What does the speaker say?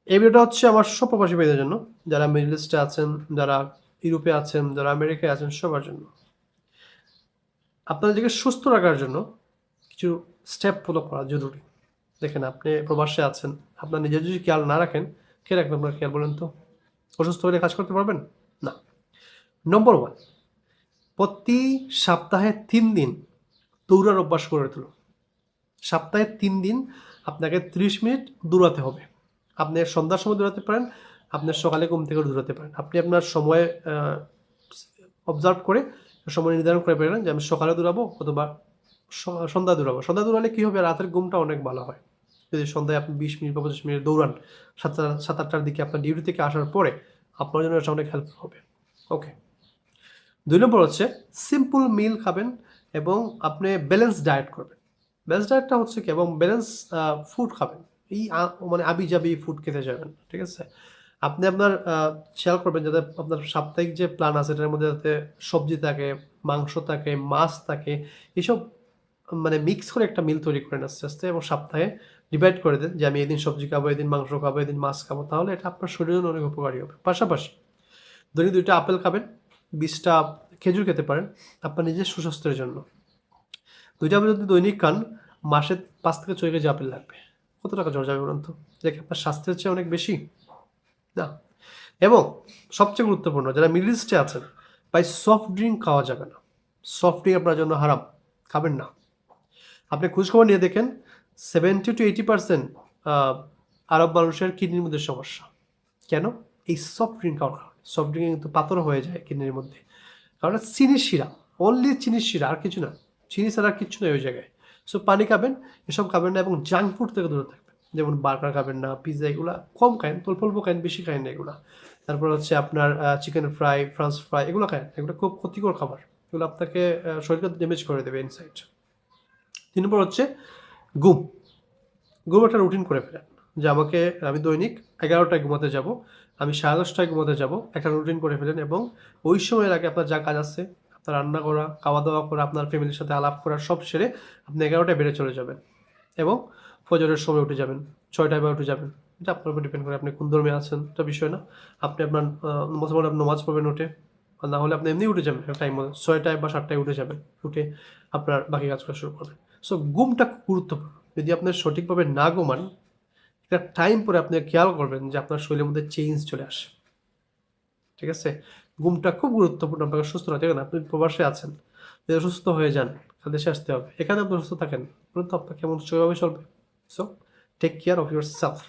এই ভিডিওটা হচ্ছে আমার সব প্রবাসী ভাইদের জন্য, যারা মিডল ইস্টে আছেন, যারা ইউরোপে আছেন, যারা আমেরিকায় আছেন, সবার জন্য। আপনার নিজেকে সুস্থ রাখার জন্য কিছু স্টেপ ফলো করা জরুরি। দেখেন, আপনি প্রবাসে আছেন, আপনার নিজের যদি খেয়াল না রাখেন, কে রাখবেন আপনার খেয়াল, বলেন তো? অসুস্থ হলে কাজ করতে পারবেন না। নম্বর ওয়ান, প্রতি সপ্তাহে 3 দিন দৌড়ার অভ্যাস করে তুলুন। সপ্তাহে 3 দিন আপনাকে 30 মিনিট দৌড়াতে হবে। আপনি সন্ধ্যার সময় দৌড়াতে পারেন, আপনি সকালে ঘুম থেকে দৌড়াতে পারেন। আপনি আপনার সময় অবজার্ভ করে সময় নির্ধারণ করে পারেন যে আমি সকালে দৌড়াবো অথবা সন্ধ্যায় দৌড়াবো। সন্ধ্যায় দৌড়ালে কী হবে, রাতের ঘুমটা অনেক ভালো হয়। যদি সন্ধ্যায় আপনি 20 মিনিট বা 25 মিনিট দৌড়ান 7-8টার দিকে আপনার ডিউটি থেকে আসার পরে, আপনার জন্য এটা অনেক হেল্পফুল হবে। ওকে। 2 নম্বর হচ্ছে সিম্পল মিল খাবেন এবং আপনি ব্যালেন্স ডায়েট করবেন। ব্যালেন্স ডায়েটটা হচ্ছে কি, এবং ব্যালেন্স ফুড খাবেন। এই মানে আবি যাবি ফুড খেতে যাবেন, ঠিক আছে? আপনি আপনার খেয়াল করবেন যাতে আপনার সাপ্তাহিক যে প্ল্যান আছে এটার মধ্যে যাতে সবজি থাকে, মাংস থাকে, মাছ থাকে, এসব মানে মিক্স করে একটা মিল তৈরি করেন আস্তে আস্তে, এবং সপ্তাহে ডিভাইড করে দেন যে আমি এদিন সবজি খাবো, এদিন মাংস খাবো, এদিন মাছ খাবো। তাহলে এটা আপনার শরীরের জন্য অনেক উপকারী হবে। পাশাপাশি দৈনিক 2টা আপেল খাবেন, 20টা খেজুর খেতে পারেন আপনার নিজের সুস্বাস্থ্যের জন্য। 2টা আপেল যদি দৈনিক খান, মাসে 5 থেকে 6 কেজি আপেল লাগবে। কত টাকা জ্বর যাবে বলুন তো? যে কি আপনার স্বাস্থ্যের চেয়ে অনেক বেশি না? এবং সবচেয়ে গুরুত্বপূর্ণ, যারা মিডল ইস্টে আছেন, ভাই সফট ড্রিঙ্ক খাওয়া যাবে না। সফট ড্রিঙ্ক আপনার জন্য হারাম, খাবেন না। আপনি খোঁজখবর নিয়ে দেখেন, 70-80% আরব মানুষের কিডনির মধ্যে সমস্যা। কেন? এই সফট ড্রিঙ্ক খাওয়ার কারণে। সফট ড্রিঙ্কে কিন্তু পাথর হয়ে যায় কিডনির মধ্যে, কারণ চিনির শিরা, অনলি চিনির শিরা, আর কিছু না। চিনি ছাড়া আর কিচ্ছু নেই ওই জায়গায়। সো পানি খাবেন, এসব খাবেন না, এবং জাঙ্ক ফুড থেকে দূরে থাকবেন। যেমন বার্গার খাবেন না, পিৎজা, এগুলো কম খান, অল্প অল্প খান, বেশি খান না এগুলো। তারপর হচ্ছে আপনার চিকেন ফ্রাই, ফ্রান্স ফ্রাই, এগুলো খান। এগুলো খুব ক্ষতিকর খাবার, এগুলো আপনাকে শরীরকে ড্যামেজ করে দেবে ইনসাইড। 3 নম্বর হচ্ছে ঘুম। ঘুম একটা রুটিন করে ফেলেন যে আমি দৈনিক 11টায় ঘুমাতে যাব, আমি 10:30টায় ঘুমাতে যাব, একটা রুটিন করে ফেলেন। এবং ওই সময়ের আগে আপনার যা কাজ আছে, আপনার রান্না করা, খাওয়া দাওয়া করা, আপনার ফ্যামিলির সাথে আলাপ করা, সব সেরে আপনি 11টায় বেডে চলে যাবেন এবং ফজরের সময় উঠে যাবেন, 6টায় বা উঠে যাবেন। এটা আপনার উপর ডিপেন্ড করে আপনি কোন ধর্মে আছেন, এটা বিষয় না। আপনি আপনার মুসলমান আপনি নামাজ পড়বেন উঠে, আর না হলে আপনি এমনি উঠে যাবেন টাইম মতো, 6টায় বা 7টায় উঠে যাবেন, উঠে আপনার বাকি কাজ করা শুরু করবেন। সো ঘুমটা খুব গুরুত্বপূর্ণ। যদি আপনি সঠিকভাবে না ঘুমান, একটা টাইম পরে আপনি খেয়াল করবেন যে আপনার শরীরের মধ্যে চেঞ্জ চলে আসে, ঠিক আছে? ঘুমটা খুব গুরুত্বপূর্ণ আপনাকে সুস্থ রাখতে। দেখেন, আপনি প্রবাসে আছেন, যদি অসুস্থ হয়ে যান, দেশে আসতে হবে, এখানে আপনি সুস্থ থাকেন, বলুন তো আপনার কেমন সেভাবে চলবে? So take care of your self.